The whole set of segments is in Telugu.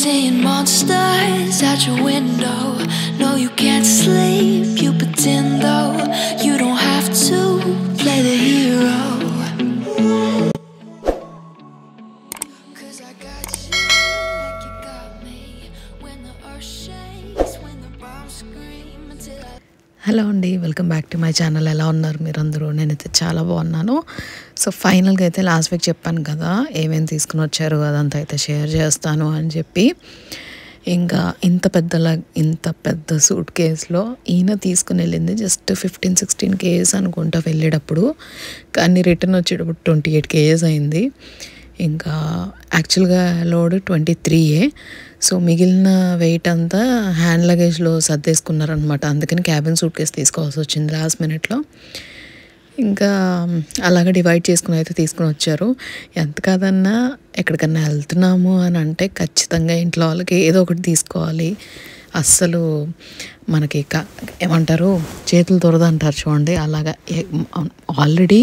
seeing monsters out your window. No, you can't sleep, you pretend though. You don't have to play the hero. 'Cause I got you like you got me. When the earth shakes, when the bombs scream until I... hello అండి, welcome back to my channel. ఎలా ఉన్నారు మీరందరూ? నేనైతే చాలా బాగున్నాను. సో ఫైనల్గా అయితే లాస్ట్ వీక్ చెప్పాను కదా ఏమేమి తీసుకుని వచ్చారు అదంతా అయితే షేర్ చేస్తాను అని చెప్పి. ఇంకా ఇంత పెద్ద సూట్ కేసులో ఈయన తీసుకుని వెళ్ళింది జస్ట్ 15-16 kgs అనుకుంటా వెళ్ళేటప్పుడు, కానీ రిటర్న్ వచ్చేటప్పుడు 28 kgs అయింది. ఇంకా యాక్చువల్గా లోడ్ 23. సో మిగిలిన వెయిట్ అంతా హ్యాండ్ లగేజ్లో సర్దేసుకున్నారనమాట. అందుకని క్యాబిన్ సూట్ కేసు తీసుకోవాల్సి వచ్చింది లాస్ట్ మినిట్లో. ఇంకా అలాగే డివైడ్ చేసుకుని అయితే తీసుకుని వచ్చారు. ఎంత కాదన్నా ఎక్కడికన్నా వెళ్తున్నాము అని అంటే ఖచ్చితంగా ఇంట్లో వాళ్ళకి ఏదో ఒకటి తీసుకోవాలి. అస్సలు మనకి ఏమంటారు, చేతులు దొరద అంటారు చూడండి, అలాగా. ఆల్రెడీ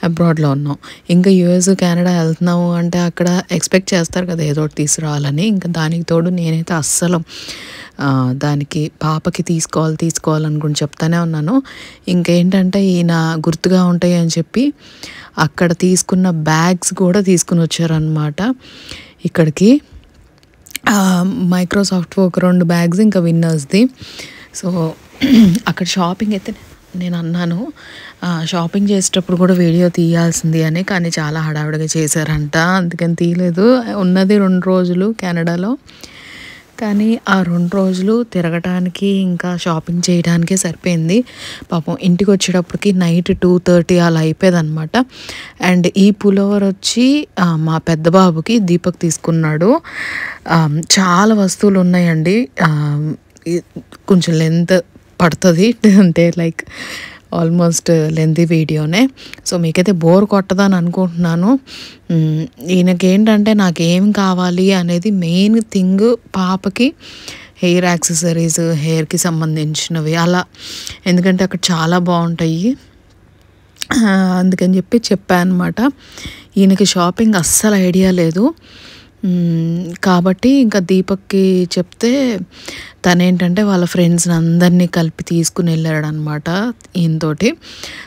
అబ్రాడ్లో ఉన్నాం, ఇంకా యూఎస్ కెనడా వెళ్తున్నాము అంటే అక్కడ ఎక్స్పెక్ట్ చేస్తారు కదా ఏదో ఒకటి తీసుకురావాలని. ఇంకా దానికి తోడు నేనైతే అస్సలు దానికి పాపకి తీసుకోవాలనుకుని చెప్తానే ఉన్నాను. ఇంకేంటంటే ఈయన గుర్తుగా ఉంటాయి అని చెప్పి అక్కడ తీసుకున్న బ్యాగ్స్ కూడా తీసుకుని వచ్చారనమాట ఇక్కడికి. మైక్రోసాఫ్ట్ ఒక 2 బ్యాగ్స్, ఇంకా విన్నర్స్ది. సో అక్కడ షాపింగ్ అయితే నేను అన్నాను షాపింగ్ చేసేటప్పుడు కూడా వీడియో తీయాల్సింది అని, కానీ చాలా హడావిడిగా చేశారంట, అందుకని తీయలేదు. ఉన్నది 2 రోజులు కెనడాలో, కానీ ఆ 2 రోజులు తిరగటానికి ఇంకా షాపింగ్ చేయడానికే సరిపోయింది. పాపం ఇంటికి వచ్చేటప్పటికి నైట్ 2:30 అలా అయిపోయేదన్నమాట. అండ్ ఈ పులోవర్ వచ్చి మా పెద్ద బాబుకి దీపక్ తీసుకున్నాడు. చాలా వస్తువులు ఉన్నాయండి, కొంచెం లెంత్ పడుతుంది, అంటే లైక్ ఆల్మోస్ట్ లెంతీ వీడియోనే. సో మీకైతే బోర్ కొట్టదని అనుకుంటున్నాను. ఈయనకేంటంటే నాకేం కావాలి అనేది మెయిన్ థింగ్, పాపకి హెయిర్ యాక్సెసరీస్, హెయిర్కి సంబంధించినవి అలా, ఎందుకంటే అక్కడ చాలా బాగుంటాయి. అందుకని చెప్పాను అనమాట. ఈయనకి షాపింగ్ అస్సలు ఐడియా లేదు కాబట్టి ఇంకా దీపక్కి చెప్తే తనేంటంటే వాళ్ళ ఫ్రెండ్స్ని అందరినీ కలిపి తీసుకుని వెళ్ళాడు అనమాట ఈయనతోటి.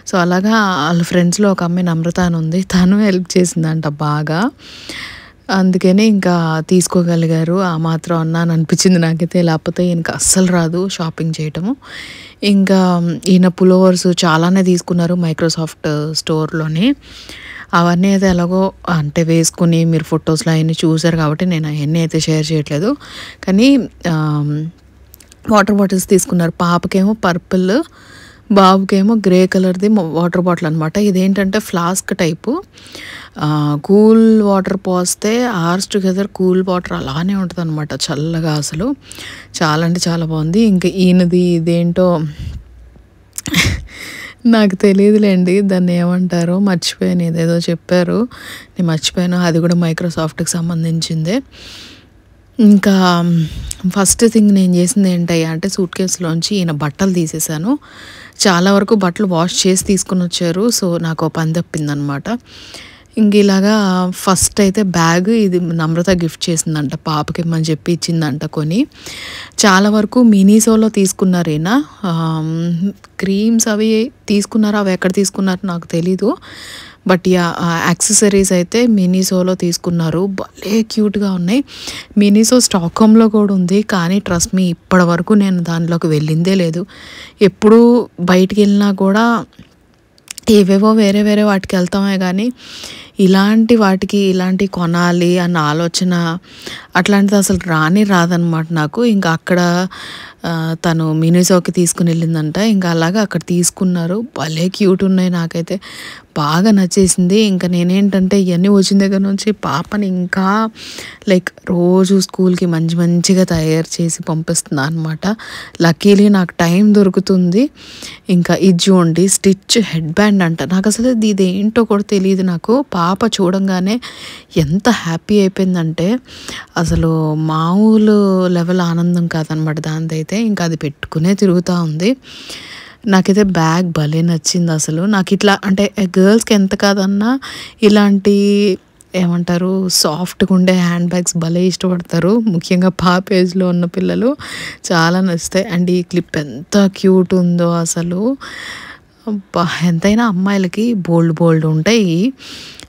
సో అలాగా వాళ్ళ ఫ్రెండ్స్లో ఒక అమ్మాయి నమ్రత అని ఉంది, తను హెల్ప్ చేసిందంట బాగా, అందుకని ఇంకా తీసుకోగలిగారు. ఆ మాత్రం అన్నాను అనిపించింది నాకైతే, లేకపోతే ఈయనకి అస్సలు రాదు షాపింగ్ చేయటము. ఇంకా ఈయన పులోవర్స్ చాలానే తీసుకున్నారు మైక్రోసాఫ్ట్ స్టోర్లోని. అవన్నీ అయితే ఎలాగో అంటే వేసుకుని మీరు ఫొటోస్లో అవన్నీ చూసారు కాబట్టి నేను అవన్నీ అయితే షేర్ చేయట్లేదు. కానీ వాటర్ బాటిల్స్ తీసుకున్నారు. పాపకేమో పర్పుల్, బాబుకేమో గ్రే కలర్ది వాటర్ బాటిల్ అనమాట. ఇదేంటంటే ఫ్లాస్క్ టైపు, కూల్ వాటర్ పోస్తే అవర్స్ టుగెదర్ కూల్ వాటర్ అలానే ఉంటుంది అనమాట, చల్లగా. అసలు చాలా అంటే చాలా బాగుంది. ఇంకా ఈయనది ఇదేంటో నాకు తెలియదులేండి, దాన్ని ఏమంటారో మర్చిపోయాను, ఏదేదో చెప్పారు నేను మర్చిపోయాను. అది కూడా మైక్రోసాఫ్ట్కి సంబంధించిందే. ఇంకా ఫస్ట్ థింగ్ నేను చేసింది ఏంటయ్యా అంటే సూట్ కేసులోంచి ఈయన బట్టలు తీసేసాను. చాలా వరకు బట్టలు వాష్ చేసి తీసుకుని వచ్చారు. సో నాకు ఓ పని తప్పిందనమాట. ఇంక ఇలాగా ఫస్ట్ అయితే బ్యాగ్, ఇది నమ్రత గిఫ్ట్ చేసిందంట, పాపకి ఇమ్మని చెప్పి ఇచ్చిందంట కొని. చాలా వరకు మినీసోలో తీసుకున్నారు ఈయన. క్రీమ్స్ అవి తీసుకున్నారు, అవి ఎక్కడ తీసుకున్నారు నాకు తెలీదు, బట్ యాక్సెసరీస్ అయితే మినీసోలో తీసుకున్నారు. భలే క్యూట్గా ఉన్నాయి. మినీసో స్టాక్హోమ్లో కూడా ఉంది, కానీ ట్రస్ట్ మీ ఇప్పటి వరకు నేను దానిలోకి వెళ్ళిందే లేదు. ఎప్పుడు బయటికి వెళ్ళినా కూడా ఏవేవో వేరే వాటికి వెళ్తామే, కానీ ఇలాంటి కొనాలి అన్న ఆలోచన అట్లాంటిది అసలు రాదనమాట నాకు. ఇంకా అక్కడ తను మినీసోకి తీసుకుని వెళ్ళిందంట, ఇంకా అలాగా అక్కడ తీసుకున్నారు. భలే క్యూట్ ఉన్నాయి, నాకైతే బాగా నచ్చేసింది. ఇంకా నేనేంటంటే ఇవన్నీ వచ్చిన దగ్గర నుంచి పాపని ఇంకా లైక్ రోజు స్కూల్కి మంచిగా తయారు చేసి పంపిస్తున్నా అనమాట. లక్కీలీ నాకు టైం దొరుకుతుంది. ఇంకా ఇది చూడండి, స్టిచ్ హెడ్ బ్యాండ్ అంట. నాకు అసలు ఇది ఏంటో కూడా తెలియదు. నాకు పాప చూడంగానే ఎంత హ్యాపీ అయిపోయిందంటే అసలు మామూలు లెవెల్ ఆనందం కాదనమాట దానిదైతే. ఇంకా అది పెట్టుకునే తిరుగుతూ ఉంది. నాకైతే బ్యాగ్ భలే నచ్చింది అసలు. నాకు ఇట్లా అంటే గర్ల్స్కి ఎంత కాదన్నా ఇలాంటి ఏమంటారు సాఫ్ట్గా ఉండే హ్యాండ్ బ్యాగ్స్ భలే ఇష్టపడతారు. ముఖ్యంగా పాప ఏజ్లో ఉన్న పిల్లలు చాలా నచ్చుతాయి. అండ్ ఈ క్లిప్ ఎంత క్యూట్ ఉందో అసలు. ఎంతైనా అమ్మాయిలకి బోల్డ్ ఉంటాయి,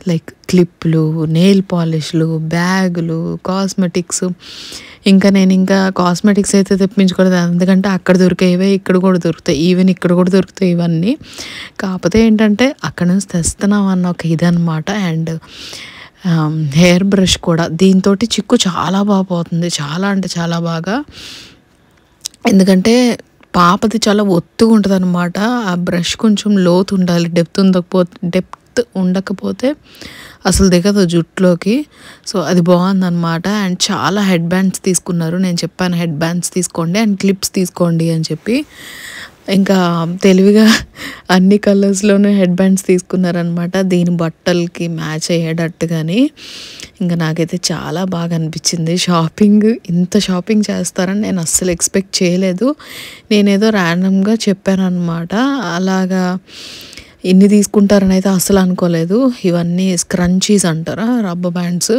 లైక్ క్లిప్లు, నెయిల్ పాలిష్లు, బ్యాగులు, కాస్మెటిక్స్. నేను కాస్మెటిక్స్ అయితే తెప్పించుకోలేదు, ఎందుకంటే అక్కడ దొరికేవే ఇక్కడ కూడా దొరుకుతాయి, ఈవెన్ ఇక్కడ కూడా దొరుకుతాయి ఇవన్నీ. కాకపోతే ఏంటంటే అక్కడ నుంచి తెస్తున్నాం అన్న ఒక ఇదనమాట. అండ్ హెయిర్ బ్రష్ కూడా దీంతో చిక్కు చాలా బాగా పోతుంది, చాలా అంటే చాలా బాగా. ఎందుకంటే పాపది చాలా ఒత్తుగా ఉంటుంది అనమాట. ఆ బ్రష్ కొంచెం లోతు ఉండాలి, డెప్త్ ఉండకపోతే అసలు దిగదు జుట్టులోకి. సో అది బాగుందన్నమాట. అండ్ చాలా హెడ్ బ్యాండ్స్ తీసుకున్నారు. నేను చెప్పాను హెడ్ బ్యాండ్స్ తీసుకోండి అండ్ క్లిప్స్ తీసుకోండి అని చెప్పి. ఇంకా తెలివిగా అన్ని కలర్స్లోనే హెడ్ బ్యాండ్స్ తీసుకున్నారనమాట, దీని బట్టలకి మ్యాచ్ అయ్యేటట్టుగాని. నాకైతే చాలా బాగా అనిపించింది షాపింగ్. ఇంత షాపింగ్ చేస్తారని నేను అస్సలు ఎక్స్పెక్ట్ చేయలేదు. నేనేదో ర్యాండమ్గా చెప్పాను అనమాట. అలాగా ఇన్ని తీసుకుంటారని అయితే అస్సలు అనుకోలేదు. ఇవన్నీ స్క్రంచీస్ అంటారా, రబ్బర్ బ్యాండ్స్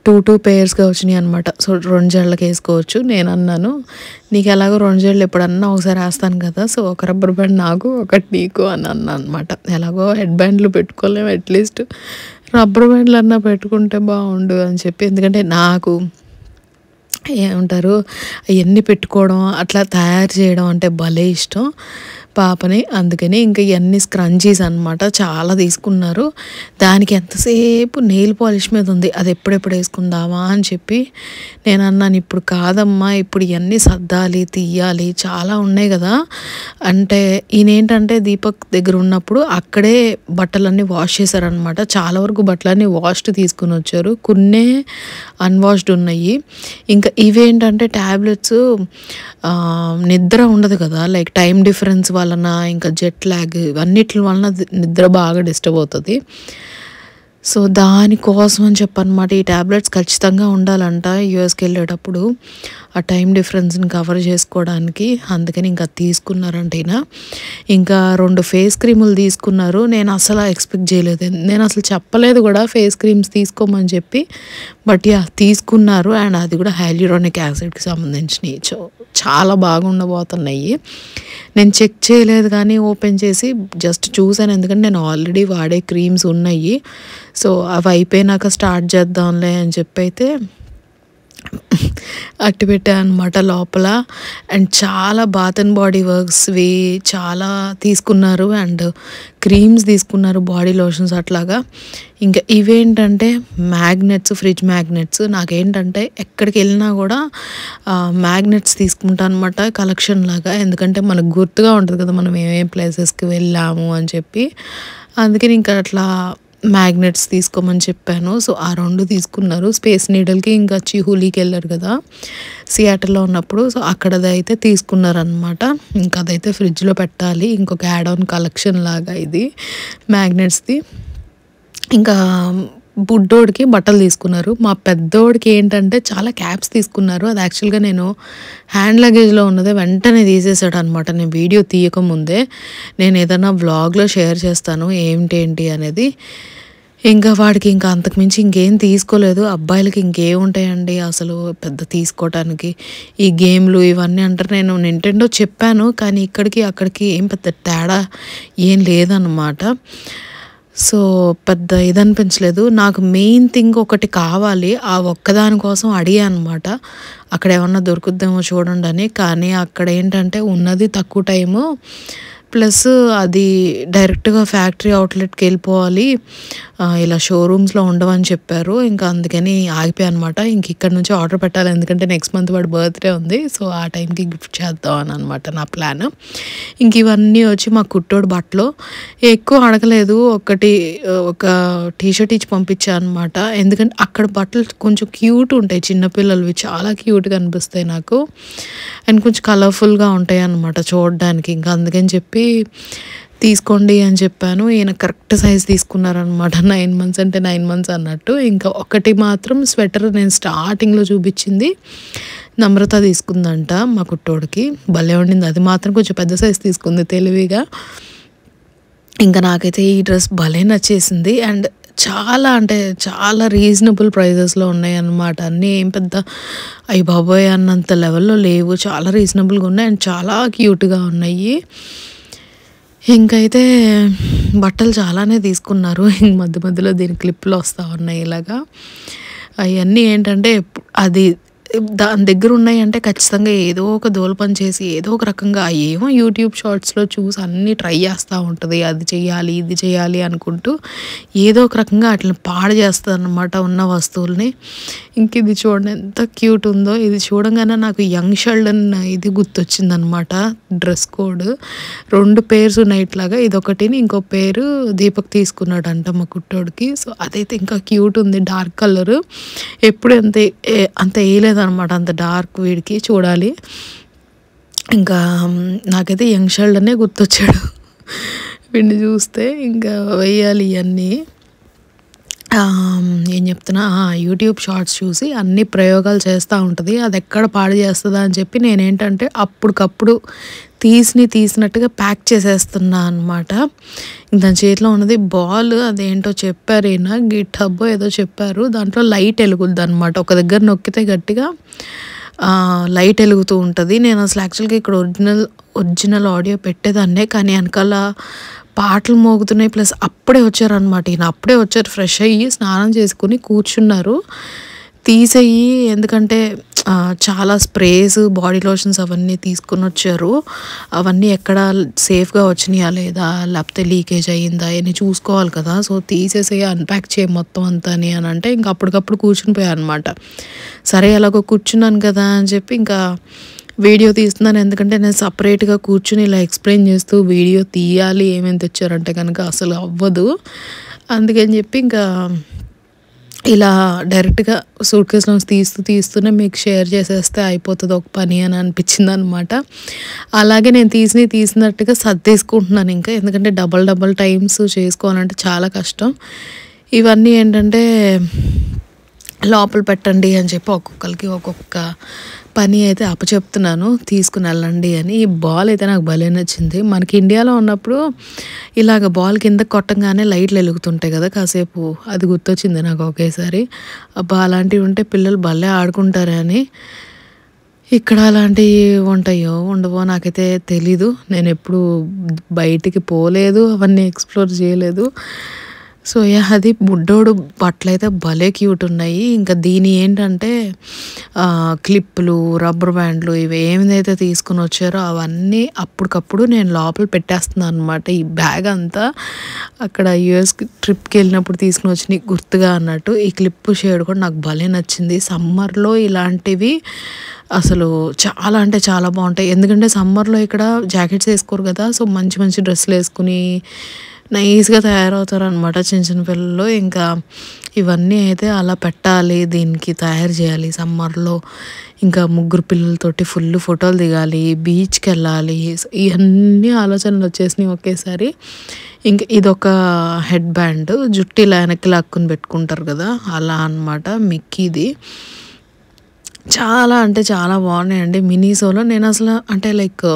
2 పేర్స్గా వచ్చినాయి అనమాట. సో 2 జళ్ళకి వేసుకోవచ్చు. నేను అన్నాను, నీకు ఎలాగో 2 జళ్ళు ఎప్పుడన్నా ఒకసారి వేస్తాను కదా, సో ఒక రబ్బర్ బ్యాండ్ నాకు, ఒకటి నీకు అని అన్నా అనమాట. ఎలాగో హెడ్ బ్యాండ్లు పెట్టుకోలేము, అట్లీస్ట్ రబ్బర్ బ్యాండ్లు అన్నా పెట్టుకుంటే బాగుండు అని చెప్పి. ఎందుకంటే నాకు ఏమంటారు అవన్నీ పెట్టుకోవడం, అట్లా తయారు చేయడం అంటే భలే ఇష్టం పాపని. అందుకని ఇవన్నీ స్క్రంచీస్ అనమాట, చాలా తీసుకున్నారు. దానికి ఎంతసేపు నెయిల్ పాలిష్ మీద ఉంది, అది ఎప్పుడెప్పుడు వేసుకుందామా అని చెప్పి నేను అన్నాను, ఇప్పుడు కాదమ్మా, ఇప్పుడు ఇవన్నీ సర్దాలి, తీయాలి, చాలా ఉన్నాయి కదా. అంటే ఈయనేంటంటే దీపక్ దగ్గర ఉన్నప్పుడు అక్కడే బట్టలన్నీ వాష్ చేశారనమాట. చాలా వరకు బట్టలన్నీ వాష్డ్ తీసుకుని వచ్చారు, కొన్నే అన్వాష్డ్ ఉన్నాయి. ఇవేంటంటే ట్యాబ్లెట్స్ నిద్ర ఉండదు కదా, లైక్ టైం డిఫరెన్స్ వలన, ఇంకా జెట్ ల్యాగ్, ఇవన్నిటి వలన నిద్ర బాగా డిస్టర్బ్ అవుతుంది. సో దానికోసం అని చెప్పనమాట ఈ ట్యాబ్లెట్స్ ఖచ్చితంగా ఉండాలంట యూఎస్కి వెళ్ళేటప్పుడు, ఆ టైం డిఫరెన్స్ని కవర్ చేసుకోవడానికి. అందుకని తీసుకున్నారంట ఈయన. 2 ఫేస్ క్రీములు తీసుకున్నారు. నేను అసలు ఎక్స్పెక్ట్ చేయలేదు, నేను అసలు చెప్పలేదు కూడా ఫేస్ క్రీమ్స్ తీసుకోమని చెప్పి. బట్ తీసుకున్నారు. అండ్ అది కూడా హైల్యూరానిక్ యాసిడ్కి సంబంధించినవి. చాలా బాగుండబోతున్నాయి. నేను చెక్ చేయలేదు కానీ ఓపెన్ చేసి జస్ట్ చూసాను, ఎందుకంటే నేను ఆల్రెడీ వాడే క్రీమ్స్ ఉన్నాయి. సో అవి అయిపోయినాక స్టార్ట్ చేద్దాంలే అని చెప్పి అయితే అట్టి పెట్టాను అనమాట లోపల. అండ్ చాలా బాత్ అండ్ బాడీ వర్క్స్వి చాలా తీసుకున్నారు. అండ్ క్రీమ్స్ తీసుకున్నారు, బాడీ లోషన్స్ అట్లాగా. ఇవేంటంటే మ్యాగ్నెట్స్, ఫ్రిడ్జ్ మ్యాగ్నెట్స్. నాకేంటంటే ఎక్కడికి వెళ్ళినా కూడా మ్యాగ్నెట్స్ తీసుకుంటాను అనమాట, కలెక్షన్ లాగా. ఎందుకంటే మనకు గుర్తుగా ఉంటుంది కదా మనం ఏమేం ప్లేసెస్కి వెళ్ళాము అని చెప్పి. అందుకని అట్లా మ్యాగ్నెట్స్ తీసుకోమని చెప్పాను. సో ఆ 2 తీసుకున్నారు. స్పేస్ నీడల్కి చిహులీకి వెళ్ళారు కదా సియాటల్లో ఉన్నప్పుడు, సో అక్కడది అయితే తీసుకున్నారనమాట. అదైతే ఫ్రిడ్జ్లో పెట్టాలి, ఇంకొక యాడ్ ఆన్ కలెక్షన్ లాగా ఇది మ్యాగ్నెట్స్ది. బుడ్డోడికి బట్టలు తీసుకున్నారు. మా పెద్దోడికి ఏంటంటే చాలా క్యాప్స్ తీసుకున్నారు. అది యాక్చువల్గా నేను హ్యాండ్ లగేజ్లో ఉన్నదే వెంటనే తీసేసాడు అనమాట. నేను వీడియో తీయకముందే. నేను ఏదైనా వ్లాగ్లో షేర్ చేస్తాను ఏంటి అనేది. వాడికి అంతకుమించి ఇంకేం తీసుకోలేదు. అబ్బాయిలకి ఇంకేముంటాయండి అసలు పెద్ద తీసుకోవటానికి, ఈ గేమ్లు ఇవన్నీ అంటారు. నేను నింటెండో చెప్పాను, కానీ ఇక్కడికి అక్కడికి ఏం పెద్ద తేడా ఏం లేదన్నమాట. సో పెద్ద ఇదనిపించలేదు. నాకు మెయిన్ థింగ్ ఒకటి కావాలి, ఆ ఒక్కదాని కోసం అడిగా అనమాట. అక్కడ ఏమన్నా దొరుకుద్దేమో చూడండి అని. కానీ అక్కడ ఏంటంటే ఉన్నది తక్కువ టైము, ప్లస్ అది డైరెక్ట్గా ఫ్యాక్టరీ అవుట్లెట్కి వెళ్ళిపోవాలి, ఇలా షోరూమ్స్లో ఉండవని చెప్పారు. అందుకని ఆగిపోయా అనమాట. ఇక్కడ నుంచి ఆర్డర్ పెట్టాలి, ఎందుకంటే నెక్స్ట్ మంత్ వాడి బర్త్డే ఉంది. సో ఆ టైంకి గిఫ్ట్ చేద్దాం అని అనమాట నా ప్లాన్. ఇవన్నీ వచ్చి మా కుట్టోడు బట్టలు ఎక్కువ అడగలేదు, ఒక టీషర్ట్ ఇచ్చి పంపించాను అనమాట. ఎందుకంటే అక్కడ బట్టలు కొంచెం క్యూట్ ఉంటాయి, చిన్నపిల్లలవి చాలా క్యూట్గా అనిపిస్తాయి నాకు. అండ్ కొంచెం కలర్ఫుల్గా ఉంటాయి అన్నమాట చూడడానికి. అందుకని చెప్పి తీసుకోండి అని చెప్పాను. ఈయన కరెక్ట్ సైజ్ తీసుకున్నారనమాట. 9 months అంటే 9 months అన్నట్టు. ఒకటి మాత్రం స్వెటర్ నేను స్టార్టింగ్లో చూపించింది నమ్రత తీసుకుందంట మా కుట్టోడికి, భలే ఉండింది. అది మాత్రం కొంచెం పెద్ద సైజ్ తీసుకుంది తెలివిగా. నాకైతే ఈ డ్రెస్ భలే నచ్చేసింది. అండ్ చాలా అంటే చాలా రీజనబుల్ ప్రైజెస్‌లో ఉన్నాయన్నమాట. అన్నీ ఏం పెద్ద అయ్య బాబోయ్! అన్నంత లెవెల్‌లో లేవు. చాలా రీజనబుల్‌గా ఉన్నాయి అండ్ చాలా క్యూట్‌గా ఉన్నాయి. ఇంకైతే బట్టలు చాలానే తీసుకున్నారు. ఇంక మధ్య మధ్యలో దీని క్లిప్‌లు వస్తా ఉన్నాయి ఇలాగా. అయన్నీ ఏంటంటే అది దాని దగ్గర ఉన్నాయంటే ఖచ్చితంగా ఏదో ఒక దూలపని చేసి ఏదో ఒక రకంగా ఏమో యూట్యూబ్ షార్ట్స్‌లో చూసి అన్నీ ట్రై చేస్తూ ఉంటది. అది చెయ్యాలి, ఇది చేయాలి అనుకుంటూ ఏదో ఒక రకంగా ఆటిల్ని పాడు చేస్తదనమాట ఉన్న వస్తువుల్ని. ఇంక ఇది చూడండి ఎంత క్యూట్ ఉందో. ఇది చూడంగానే నాకు యంగ్ షెల్డన్ ఇది గుర్తొచ్చిందనమాట. డ్రెస్ కోడ్ 2 పేర్స్ ఉన్నాయి ఇట్లాగా. ఇదొకటిని ఇంకో పేరు దీపక్ తీసుకున్నాడంట మా కుట్టోడికి. సో అదైతే ఇంకా క్యూట్ ఉంది. Dark colour. ఎప్పుడు అంత వేయలేదనమాట. అంత డార్క్ వీడికి చూడాలి. ఇంకా నాకైతే యంగ్ షెల్డనే గుర్తొచ్చాడు వీడిని చూస్తే. ఇంకా వేయాలి ఇవన్నీ. ఏం చెప్తున్నా, యూట్యూబ్ షార్ట్స్ చూసి అన్ని ప్రయోగాలు చేస్తూ ఉంటుంది. అది ఎక్కడ పాడు చేస్తుందా అని చెప్పి నేనేంటంటే అప్పటికప్పుడు తీసినట్టుగా ప్యాక్ చేసేస్తున్నా అనమాట. దాని చేతిలో ఉన్నది బాల్. అదేంటో చెప్పారు ఈయన, గిట్ హబ్ ఏదో చెప్పారు. దాంట్లో లైట్ వెలుగుద్ది అనమాట. ఒక దగ్గర నొక్కితే గట్టిగా లైట్ వెలుగుతూ ఉంటుంది. నేను అసలు యాక్చువల్గా ఇక్కడ ఒరిజినల్ ఆడియో పెట్టేదాన్నే, కానీ వెనకాల పాటలు మోగుతున్నాయి. ప్లస్ అప్పుడే వచ్చారనమాట. ఈయన అప్పుడే వచ్చారు, ఫ్రెష్ అయ్యి స్నానం చేసుకుని కూర్చున్నారు. తీసేయి ఎందుకంటే చాలా స్ప్రేస్, బాడీ లోషన్స్ అవన్నీ తీసుకుని వచ్చారు. అవన్నీ ఎక్కడ సేఫ్గా వచ్చినాయా లేదా, లేకపోతే లీకేజ్ అయ్యిందా అని చూసుకోవాలి కదా. సో తీసేసి అన్ప్యాక్ చేయి మొత్తం అంతా అని అంటే ఇంకా అప్పటికప్పుడు కూర్చుని పోయా అనమాట. సరే ఎలాగో కూర్చున్నాను కదా అని చెప్పి ఇంకా వీడియో తీస్తున్నాను. ఎందుకంటే నేను సపరేట్గా కూర్చుని ఇలా ఎక్స్ప్లెయిన్ చేస్తూ వీడియో తీయాలి ఏమేమి తెచ్చారంటే కనుక అసలు అవ్వదు. అందుకని చెప్పి ఇంకా ఇలా డైరెక్ట్గా సూట్ కేసులో తీస్తూనే మీకు షేర్ చేసేస్తే అయిపోతుంది ఒక పని అని అనిపించింది అనమాట. అలాగే నేను తీసినట్టుగా సర్దేసుకుంటున్నాను ఇంకా. ఎందుకంటే డబల్ టైమ్స్ చేసుకోవాలంటే చాలా కష్టం. ఇవన్నీ ఏంటంటే లోపల పెట్టండి అని చెప్పి ఒక్కొక్కరికి ఒక్కొక్క పని అయితే అప్పచెప్తున్నాను, తీసుకుని వెళ్ళండి అని. ఈ బాల్ అయితే నాకు భలే నచ్చింది. మనకి ఇండియాలో ఉన్నప్పుడు ఇలాగ బాల్ కింద కొట్టంగానే లైట్లు వెలుగుతుంటాయి కదా కాసేపు. అది గుర్తొచ్చింది నాకు ఒకేసారి. అబ్బా అలాంటివి ఉంటే పిల్లలు భలే ఆడుకుంటారే అని. ఇక్కడ అలాంటివి ఉంటాయో ఉండవో నాకైతే తెలీదు. నేను ఎప్పుడు బయటికి పోలేదు, అవన్నీ ఎక్స్ప్లోర్ చేయలేదు. సో అది బుడ్డోడు బట్టలైతే భలే క్యూట్ ఉన్నాయి. ఇంకా దీని ఏంటంటే క్లిప్పులు, రబ్బర్ బ్యాండ్లు ఇవి ఏమైతే తీసుకుని వచ్చారో అవన్నీ అప్పటికప్పుడు నేను లోపల పెట్టేస్తున్నాను అనమాట. ఈ బ్యాగ్ అంతా అక్కడ యూఎస్కి ట్రిప్కి వెళ్ళినప్పుడు తీసుకుని వచ్చిన గుర్తుగా అన్నట్టు. ఈ క్లిప్ షేడ్ కూడా నాకు భలే నచ్చింది. సమ్మర్లో ఇలాంటివి అసలు చాలా అంటే చాలా బాగుంటాయి. ఎందుకంటే సమ్మర్లో ఇక్కడ జాకెట్స్ వేసుకోరు కదా. సో మంచి డ్రెస్సులు వేసుకుని నైస్గా తయారవుతారు అనమాట చిన్న పిల్లలు. ఇంకా ఇవన్నీ అయితే అలా పెట్టాలి, దీనికి తయారు చేయాలి సమ్మర్లో. ఇంకా 3 పిల్లలతోటి ఫుల్ ఫోటోలు దిగాలి, బీచ్కి వెళ్ళాలి. ఇవన్నీ ఆలోచనలు వచ్చేసినాయి ఒకేసారి. ఇంకా ఇదొక హెడ్ బ్యాండ్, జుట్టు ఇలా వెనక్కి లాక్కుని పెట్టుకుంటారు కదా అలా అనమాట. మిక్కీది చాలా అంటే చాలా బాగున్నాయండి. మినీసోలో నేను అసలు అంటే లైక్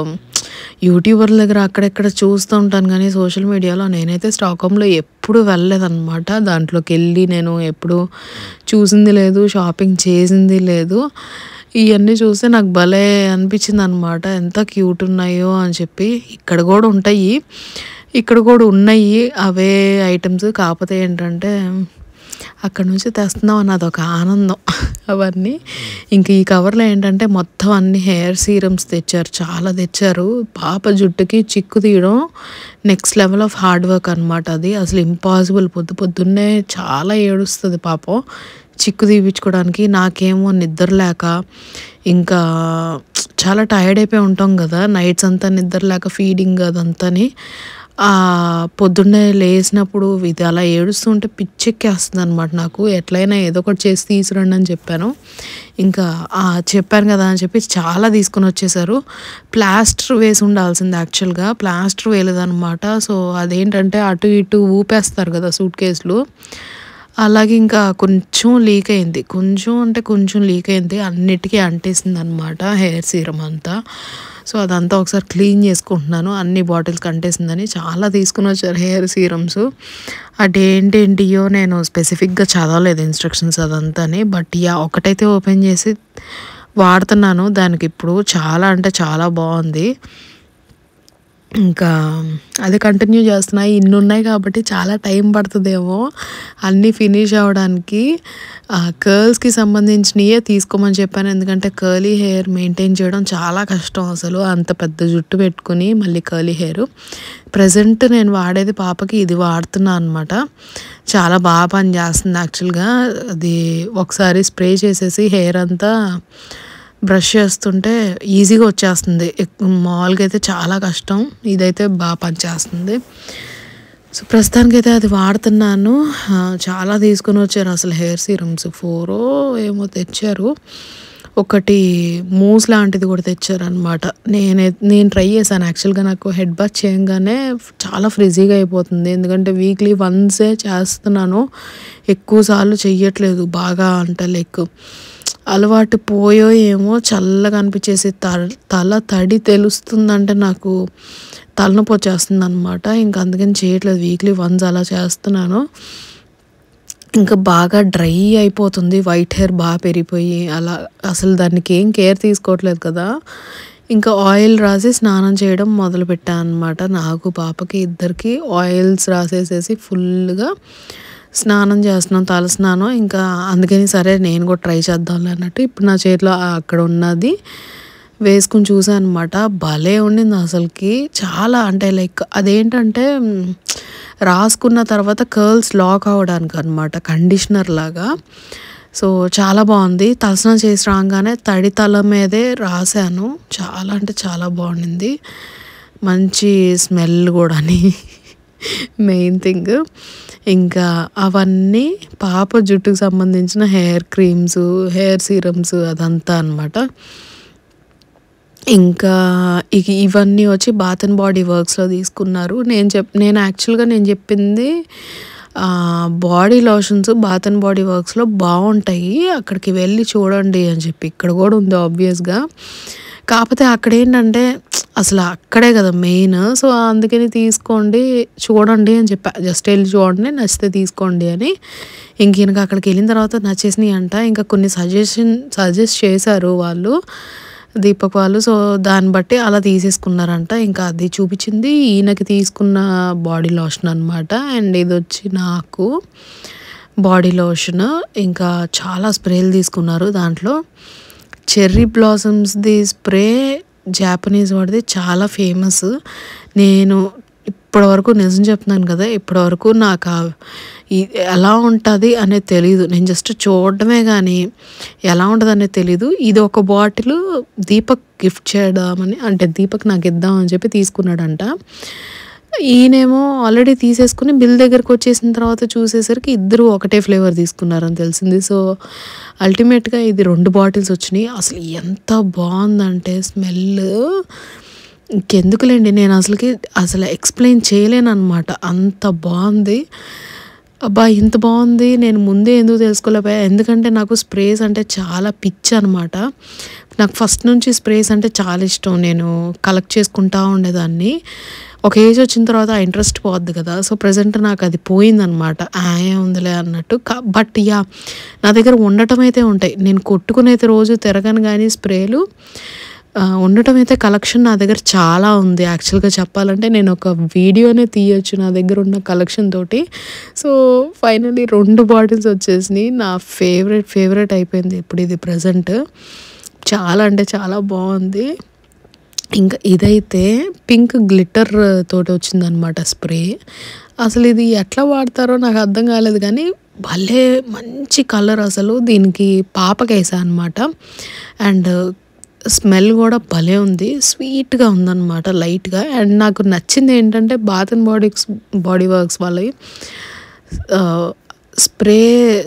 యూట్యూబర్ల దగ్గర అక్కడెక్కడ చూస్తూ ఉంటాను, కానీ సోషల్ మీడియాలో నేనైతే స్టాక్హోమ్లో ఎప్పుడు వెళ్ళలేదన్నమాట. దాంట్లోకి వెళ్ళి నేను ఎప్పుడు చూసింది లేదు, షాపింగ్ చేసింది లేదు. ఇవన్నీ చూస్తే నాకు భలే అనిపించింది అనమాట, ఎంత క్యూట్ ఉన్నాయో అని చెప్పి. ఇక్కడ కూడా ఉన్నాయి అవే ఐటమ్స్. కాకపోతే ఏంటంటే అక్కడ నుంచి తెస్తున్నాం అన్నది ఒక ఆనందం అవన్నీ. ఇంక ఈ కవర్లో ఏంటంటే మొత్తం అన్ని హెయిర్ సీరమ్స్ తెచ్చారు, చాలా తెచ్చారు. పాప జుట్టుకి చిక్కు తీయడం next level of hard work అనమాట. అది అసలు ఇంపాసిబుల్. పొద్దున్నే చాలా ఏడుస్తుంది పాపం చిక్కు తీపించుకోవడానికి. నాకేమో నిద్ర లేక ఇంకా చాలా టైర్డ్ అయిపోయి ఉంటాం కదా నైట్స్ అంతా, నిద్ర లేక ఫీడింగ్ అదంతాని. పొద్దున్నే లేచినప్పుడు ఇది అలా ఏడుస్తుంటే పిచ్చెక్కేస్తుంది అనమాట నాకు. ఎట్లయినా ఏదో ఒకటి చేసి తీసుకురండి అని చెప్పాను. ఇంకా చెప్పాను కదా అని చెప్పి చాలా తీసుకుని వచ్చేసారు. ప్లాస్టర్ వేసి ఉండాల్సింది, యాక్చువల్గా ప్లాస్టర్ వేయలేదన్నమాట. సో అదేంటంటే అటు ఇటు ఊపేస్తారు కదా సూట్ కేసులు, అలాగే ఇంకా కొంచెం లీక్ అయింది. కొంచెం లీక్ అయింది, అన్నిటికీ అంటేసింది అనమాట హెయిర్ సీరం అంతా. సో అదంతా ఒకసారి క్లీన్ చేసుకుంటున్నాను. అన్ని బాటిల్స్ కంటేసిందని చాలా తీసుకుని వచ్చారు హెయిర్ సీరమ్స్. అదేంటేంటియో నేను స్పెసిఫిక్గా చదవలేదు ఇన్స్ట్రక్షన్స్ అదంతాని. బట్ ఒకటైతే ఓపెన్ చేసి వాడుతున్నాను. దానికి ఇప్పుడు చాలా అంటే చాలా బాగుంది. ఇంకా అది కంటిన్యూ చేస్తున్నా. ఇన్ని ఉన్నాయి కాబట్టి చాలా టైం పడుతుందేమో అన్నీ ఫినిష్ అవ్వడానికి. కర్ల్స్కి సంబంధించినవే తీసుకోమని చెప్పాను. ఎందుకంటే కర్లీ హెయిర్ మెయింటైన్ చేయడం చాలా కష్టం అసలు. అంత పెద్ద జుట్టు పెట్టుకుని మళ్ళీ కర్లీ హెయిర్. ప్రజెంట్ నేను వాడేది పాపకి ఇది వాడుతున్నా అనమాట. చాలా బాగా పని చేస్తుంది యాక్చువల్గా. అది ఒకసారి స్ప్రే చేసేసి హెయిర్ అంతా బ్రష్ చేస్తుంటే ఈజీగా వచ్చేస్తుంది. మామూలుగా అయితే చాలా కష్టం. ఇదైతే బాగా పనిచేస్తుంది. సో ప్రస్తుతానికైతే అది వాడుతున్నాను. చాలా తీసుకుని వచ్చారు అసలు హెయిర్ సీరమ్స్. 4 ఏమో తెచ్చారు. ఒకటి మూస్ లాంటిది కూడా తెచ్చారనమాట. నేను ట్రై చేశాను యాక్చువల్గా. నాకు హెడ్ బాత్ చేయగానే చాలా ఫ్రిజీగా అయిపోతుంది. ఎందుకంటే వీక్లీ వన్సే చేస్తున్నాను, ఎక్కువసార్లు చెయ్యట్లేదు. బాగా అంటే లైక్ అలవాటు పోయో ఏమో చల్లగా అనిపించేసి తల తడి తెలుస్తుందంటే నాకు తలనొప్పి వచ్చేస్తుంది అనమాట. ఇంకా అందుకని చేయట్లేదు. వీక్లీ వన్స్ అలా చేస్తున్నాను. ఇంకా బాగా డ్రై అయిపోతుంది. వైట్ హెయిర్ బాగా పెరిగిపోయి అలా అసలు దానికి ఏం కేర్ తీసుకోవట్లేదు కదా. ఇంకా ఆయిల్ రాసి స్నానం చేయడం మొదలుపెట్టాను అనమాట. నాకు పాపకి ఇద్దరికి ఆయిల్స్ రాసేసేసి ఫుల్గా స్నానం చేస్తున్నాం, తల స్నానం. ఇంకా అందుకని సరే నేను కూడా ట్రై చేద్దాం అన్నట్టు ఇప్పుడు నా చేతిలో అక్కడ ఉన్నది వేసుకుని చూసాను అనమాట. భలే ఉండింది అసలుకి. చాలా అంటే లైక్ అదేంటంటే రాసుకున్న తర్వాత కర్ల్స్ లాక్ అవ్వడానికి అనమాట, కండిషనర్ లాగా. సో చాలా బాగుంది. తలస్నానం చేసి రాగానే తడి తల మీదే రాశాను. చాలా అంటే చాలా బాగుండింది. మంచి స్మెల్ కూడాని మెయిన్ థింగ్. ఇంకా అవన్నీ పాప జుట్టుకు సంబంధించిన హెయిర్ క్రీమ్స్, హెయిర్ సీరమ్స్ అదంతా అనమాట. ఇంకా ఇవన్నీ వచ్చి బాత్ అండ్ బాడీ వర్క్స్లో తీసుకున్నారు. నేను యాక్చువల్గా నేను చెప్పింది body lotions bath and body వర్క్స్లో బాగుంటాయి, అక్కడికి వెళ్ళి చూడండి అని చెప్పి. ఇక్కడ కూడా ఉంది ఆబ్వియస్గా. కాకపోతే అక్కడ ఏంటంటే అసలు అక్కడే కదా మెయిన్. సో అందుకని తీసుకోండి, చూడండి అని చెప్పా. జస్ట్ వెళ్ళి చూడండి, నచ్చితే తీసుకోండి అని. ఇంక అక్కడికి వెళ్ళిన తర్వాత నచ్చేసినాయి అంట. ఇంకా కొన్ని సజెస్ట్ చేశారు వాళ్ళు, దీపక్ వాళ్ళు. సో దాన్ని బట్టి అలా తీసేసుకున్నారంట. ఇంకా అది చూపించింది ఈయనకి తీసుకున్న బాడీ లోషన్ అనమాట. అండ్ ఇది వచ్చి నాకు బాడీ లోషన్. ఇంకా చాలా స్ప్రేలు తీసుకున్నారు. దాంట్లో చెర్రీ బ్లాసమ్స్ది స్ప్రే జాపనీస్ వాడిది చాలా ఫేమస్. నేను ఇప్పటివరకు నిజం చెప్తున్నాను కదా, ఇప్పటివరకు నాకు ఎలా ఉంటుంది అనేది తెలీదు. నేను జస్ట్ చూడడమే కానీ ఎలా ఉంటుంది అనేది తెలీదు. ఇది ఒక బాటిల్ దీపక్ గిఫ్ట్ చేయడామని, అంటే దీపక్ నాకు ఇద్దామని చెప్పి తీసుకున్నాడంట. ఈయనేమో ఆల్రెడీ తీసేసుకుని బిల్ దగ్గరకు వచ్చేసిన తర్వాత చూసేసరికి ఇద్దరు ఒకటే ఫ్లేవర్ తీసుకున్నారని తెలిసింది. సో అల్టిమేట్గా ఇది 2 బాటిల్స్ వచ్చినాయి. అసలు ఎంత బాగుందంటే స్మెల్ ఇంకెందుకులేండి, నేను అసలు ఎక్స్ప్లెయిన్ చేయలేను అనమాట. అంత బాగుంది. అబ్బా ఇంత బాగుంది, నేను ముందే ఎందుకు తెలుసుకోలేకపోయా. ఎందుకంటే నాకు స్ప్రేస్ అంటే చాలా పిచ్చి అనమాట. నాకు ఫస్ట్ నుంచి స్ప్రేస్ అంటే చాలా ఇష్టం. నేను కలెక్ట్ చేసుకుంటూ ఉండేదాన్ని. ఒక ఏజ్ వచ్చిన తర్వాత ఆ ఇంట్రెస్ట్ పోద్ది కదా. సో ప్రజెంట్ నాకు అది పోయిందనమాట. ఉందిలే అన్నట్టు. బట్ నా దగ్గర ఉండటం అయితే ఉంటాయి. నేను కొట్టుకునైతే రోజు తిరగను కానీ స్ప్రేలు ఉండటం అయితే కలెక్షన్ నా దగ్గర చాలా ఉంది. యాక్చువల్గా చెప్పాలంటే నేను ఒక వీడియోనే తీయొచ్చు నా దగ్గర ఉన్న కలెక్షన్ తోటి. సో ఫైనలీ 2 బాటిల్స్ వచ్చేసినాయి. నా ఫేవరెట్ అయిపోయింది ఇప్పుడు ఇది ప్రజెంట్. చాలా అంటే చాలా బాగుంది. ఇంకా ఇదైతే పింక్ గ్లిటర్ తోటి వచ్చిందనమాట స్ప్రే. అసలు ఇది ఎట్లా వాడతారో నాకు అర్థం కాలేదు కానీ భలే మంచి కలర్. అసలు దీనికి పాపకి వేసా అనమాట. అండ్ స్మెల్ కూడా భలే ఉంది, స్వీట్గా ఉందన్నమాట లైట్గా. అండ్ నాకు నచ్చింది ఏంటంటే బాత్ అండ్ బాడీ వర్క్స్ వాళ్ళవి స్ప్రే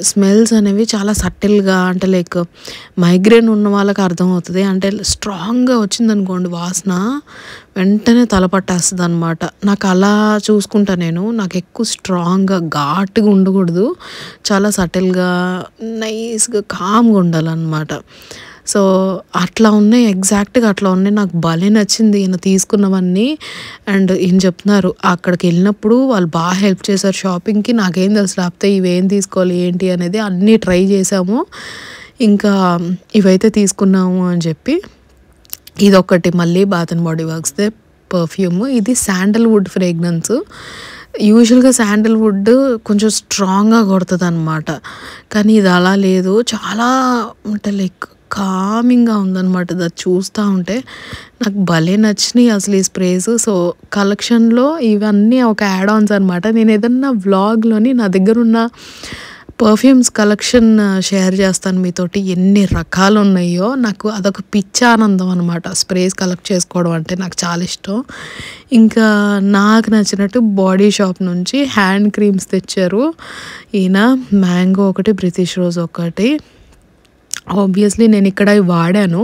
స్మెల్స్ అనేవి చాలా సటిల్గా, అంటే లైక్ మైగ్రేన్ ఉన్న వాళ్ళకి అర్థమవుతుంది. అంటే స్ట్రాంగ్గా వచ్చిందనుకోండి వాసన వెంటనే తలపట్టేస్తుంది అనమాట. నాకు అలా చూసుకుంటా నేను. నాకు ఎక్కువ స్ట్రాంగ్గా ఘాటుగా ఉండకూడదు, చాలా సటిల్గా నైస్గా కామ్గా ఉండాలన్నమాట. సో అట్లా ఉన్నాయి, ఎగ్జాక్ట్గా అట్లా ఉన్నాయి. నాకు భలే నచ్చింది ఈయన తీసుకున్నవన్నీ. అండ్ ఈయన చెప్తున్నారు అక్కడికి వెళ్ళినప్పుడు వాళ్ళు బాగా హెల్ప్ చేశారు షాపింగ్కి. నాకేం తెలుసు లేకపోతే ఇవేం తీసుకోవాలి ఏంటి అనేది అన్నీ ట్రై చేసాము. ఇంకా ఇవైతే తీసుకున్నాము అని చెప్పి. ఇదొకటి మళ్ళీ బాత్ అండ్ బాడీ వర్క్స్దే పర్ఫ్యూమ్. ఇది శాండల్వుడ్ ఫ్రేగ్రెన్స్. యూజువల్గా శాండల్వుడ్ కొంచెం స్ట్రాంగ్గా కొడుతుంది అనమాట, కానీ ఇది అలా లేదు. చాలా అంటే లైక్ కామింగ్గా ఉందన్నమాట. అది చూస్తూ ఉంటే నాకు భలే నచ్చినాయి అసలు ఈ స్ప్రేస్. సో కలెక్షన్లో ఇవన్నీ ఒక యాడ్ ఆన్స్ అనమాట. నేను ఏదన్నా వ్లాగ్లోని నా దగ్గర ఉన్న పర్ఫ్యూమ్స్ కలెక్షన్ షేర్ చేస్తాను మీతోటి. ఎన్ని రకాలు ఉన్నాయో నాకు అదొక పిచ్చి ఆనందం అనమాట. స్ప్రేస్ కలెక్ట్ చేసుకోవడం అంటే నాకు చాలా ఇష్టం. ఇంకా నాకు నచ్చినట్టు బాడీ షాప్ నుంచి హ్యాండ్ క్రీమ్స్ తెచ్చారు ఈయన. మ్యాంగో ఒకటి, బ్రిటిష్ రోజ్ ఒకటి. ఆబ్వియస్లీ నేను ఇక్కడ వాడాను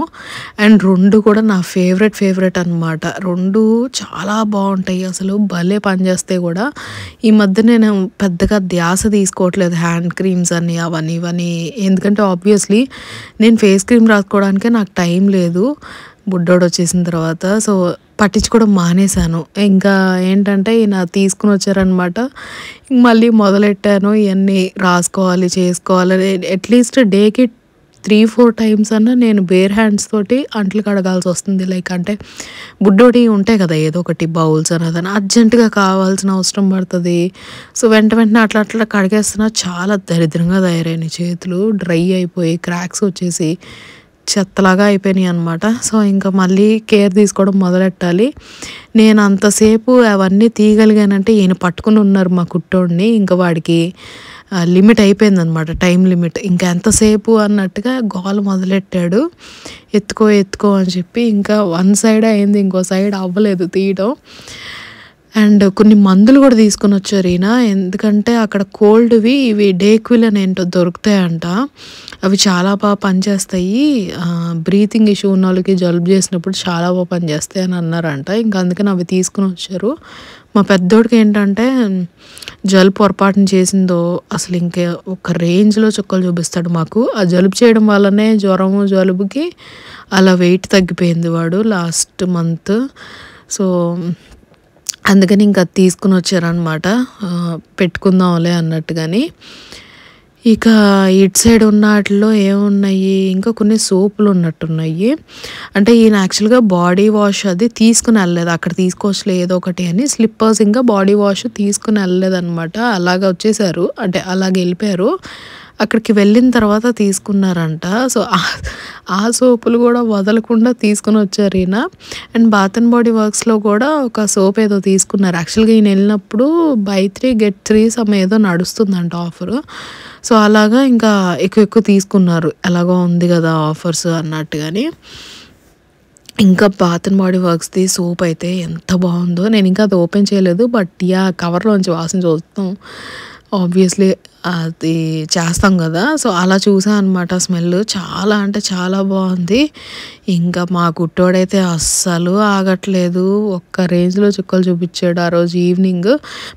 అండ్ రెండు కూడా నా ఫేవరెట్ అనమాట. రెండు చాలా బాగుంటాయి అసలు, భలే పనిచేస్తాయి కూడా. ఈ మధ్య నేను పెద్దగా ధ్యాస తీసుకోవట్లేదు హ్యాండ్ క్రీమ్స్ అని అవన్నీ ఇవన్నీ, ఎందుకంటే ఆబ్వియస్లీ నేను ఫేస్ క్రీమ్ రాసుకోవడానికే నాకు టైం లేదు బుడ్డోడు వచ్చేసిన తర్వాత. సో పట్టించుకోవడం మానేశాను. ఇంకా ఏంటంటే ఈయన తీసుకుని వచ్చారనమాట. మళ్ళీ మొదలెట్టాను ఇవన్నీ రాసుకోవాలి చేసుకోవాలి. అట్లీస్ట్ డేకి 3-4 టైమ్స్ అన్నా నేను బేర్ హ్యాండ్స్ తోటి అంట్లు కడగాల్సి వస్తుంది. లైక్ అంటే బుడ్డోటి ఉంటాయి కదా ఏదో ఒకటి బౌల్స్ అన్నదని అర్జెంటుగా కావాల్సిన అవసరం పడుతుంది. సో వెంటనే అట్లా కడిగేస్తున్నా. చాలా దరిద్రంగా తయారైనాయి చేతులు, డ్రై అయిపోయి క్రాక్స్ వచ్చేసి చెత్తలాగా అయిపోయినాయి అనమాట. సో ఇంకా మళ్ళీ కేర్ తీసుకోవడం మొదలెట్టాలి. నేను అంతసేపు అవన్నీ తీయగలిగానంటే ఈయన పట్టుకుని ఉన్నారు మా కుట్టోడిని. ఇంకా వాడికి లిమిట్ అయిపోయిందనమాట, టైం లిమిట్. ఇంకా ఎంతసేపు అన్నట్టుగా గోల మొదలెట్టాడు, ఎత్తుకో అని చెప్పి. ఇంకా వన్ సైడ్ అయింది, ఇంకో సైడ్ అవ్వలేదు తీయడం. అండ్ కొన్ని మందులు కూడా తీసుకొని వచ్చారు ఈయన. ఎందుకంటే అక్కడ కోల్డ్వి ఇవి డేక్విల్ అని ఏంటో దొరుకుతాయంట. అవి చాలా బాగా పనిచేస్తాయి, బ్రీతింగ్ ఇష్యూ ఉన్న వాళ్ళకి జలుబు చేసినప్పుడు చాలా బాగా పనిచేస్తాయి అని అన్నారంట. ఇంకా అందుకని అవి తీసుకుని వచ్చారు. మా పెద్దోడికి ఏంటంటే జలుబు పొరపాటున చేసిందో అసలు ఇంకా ఒక రేంజ్లో చుక్కలు చూపిస్తాడు మాకు. ఆ జలుబు చేయడం వల్లనే జలుబుకి అలా వెయిట్ తగ్గిపోయింది వాడు లాస్ట్ మంత్. సో అందుకని ఇంకా తీసుకుని వచ్చారనమాట, పెట్టుకుందాంలే అన్నట్టుగాని. ఇక ఇటు సైడ్ ఉన్న వాటిలో ఏమున్నాయి, ఇంకా కొన్ని సోపులు ఉన్నట్టున్నాయి. అంటే ఈయన యాక్చువల్గా బాడీ వాష్ అది తీసుకుని వెళ్ళలేదు, అక్కడ తీసుకోవచ్చులే ఏదో ఒకటి అని. స్లిప్పర్స్ ఇంకా బాడీ వాష్ తీసుకుని వెళ్ళలేదన్నమాట. అలాగ వచ్చేసారు, అంటే అలాగ వెళ్ళిపోయారు. అక్కడికి వెళ్ళిన తర్వాత తీసుకున్నారంట. సో ఆ సోపులు కూడా వదలకుండా తీసుకుని వచ్చారు ఈయన. అండ్ బాత్ అండ్ బాడీ వర్క్స్లో కూడా ఒక సోప్ ఏదో తీసుకున్నారు. యాక్చువల్గా ఈయన వెళ్ళినప్పుడు buy 3 get 3 సమ్ ఏదో నడుస్తుందంట ఆఫరు. సో అలాగా ఇంకా ఎక్కువ తీసుకున్నారు, ఎలాగో ఉంది కదా ఆఫర్స్ అన్నట్టుగాని. ఇంకా బాత్ అండ్ బాడీ వర్క్స్ది సోప్ అయితే ఎంత బాగుందో. నేను ఇంకా అది ఓపెన్ చేయలేదు, బట్ కవర్లోంచి వాసన చూస్తాం ఆబ్వియస్లీ అది చేస్తాం కదా. సో అలా చూసాను అనమాట. స్మెల్ చాలా అంటే చాలా బాగుంది. ఇంకా మా కుట్టోడైతే అస్సలు ఆగట్లేదు, ఒక్క రేంజ్లో చుక్కలు చూపించాడు ఆ రోజు ఈవినింగ్.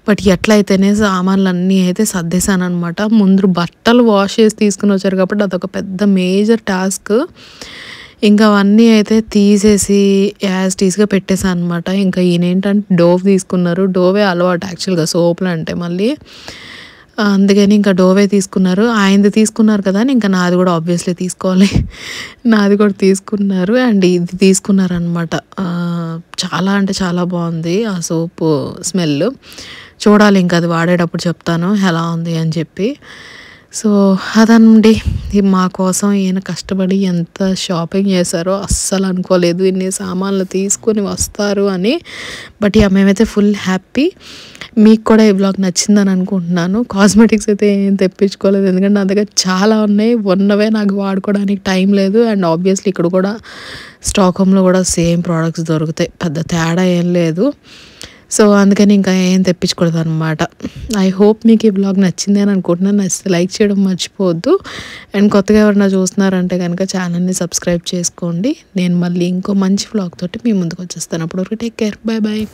బట్ ఎట్లయితేనే సామాన్లు అన్నీ అయితే సర్దేశాను అనమాట. ముందు బట్టలు వాష్ చేసి తీసుకుని వచ్చారు కాబట్టి అదొక పెద్ద మేజర్ టాస్క్. ఇంకా అవన్నీ అయితే తీసేసి యాజ్ టీస్గా పెట్టేశాను అనమాట. ఇంకా ఈయన ఏంటంటే డోవ్ తీసుకున్నారు. డోవే అలవాటు యాక్చువల్గా సోపులు అంటే మళ్ళీ, అందుకని ఇంకా డోవే తీసుకున్నారు. ఆయనది తీసుకున్నారు కదా అని ఇంకా నాది కూడా ఆబ్వియస్లీ తీసుకోవాలి, నాది కూడా తీసుకున్నారు. అండ్ ఇది తీసుకున్నారనమాట. చాలా అంటే చాలా బాగుంది ఆ సోపు స్మెల్. చూడాలి ఇంకా అది వాడేటప్పుడు చెప్తాను ఎలా ఉంది అని చెప్పి. సో అదండి, మా కోసం ఈయన కష్టపడి ఎంత షాపింగ్ చేశారో అస్సలు అనుకోలేదు ఇన్ని సామాన్లు తీసుకొని వస్తారు అని. బట్ మేమైతే ఫుల్ హ్యాపీ. మీకు కూడా ఈ బ్లాగ్ నచ్చిందని అనుకుంటున్నాను. కాస్మెటిక్స్ అయితే ఏం తెప్పించుకోలేదు, ఎందుకంటే నా దగ్గర చాలా ఉన్నాయి, ఉన్నవే నాకు వాడుకోవడానికి టైం లేదు. అండ్ ఆబ్వియస్లీ ఇక్కడ కూడా స్టాక్హోమ్లో కూడా సేమ్ ప్రోడక్ట్స్ దొరుకుతాయి, పెద్ద తేడా ఏం లేదు. సో అందుకని ఇంకా ఏం తెప్పించకూడదు అనమాట. ఐ హోప్ మీకు ఈ బ్లాగ్ నచ్చింది అని అనుకుంటున్నాను. నచ్చితే లైక్ చేయడం మర్చిపోవద్దు. అండ్ కొత్తగా ఎవరైనా చూస్తున్నారంటే కనుక ఛానల్ని సబ్స్క్రైబ్ చేసుకోండి. నేను మళ్ళీ ఇంకో మంచి బ్లాగ్ తోటి మీ ముందుకు వచ్చేస్తాను. అప్పటివరకు take care, bye bye.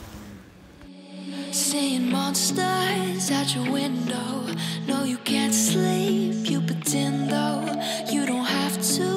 Seeing monsters out your window. No, you can't sleep, you pretend though. You don't have to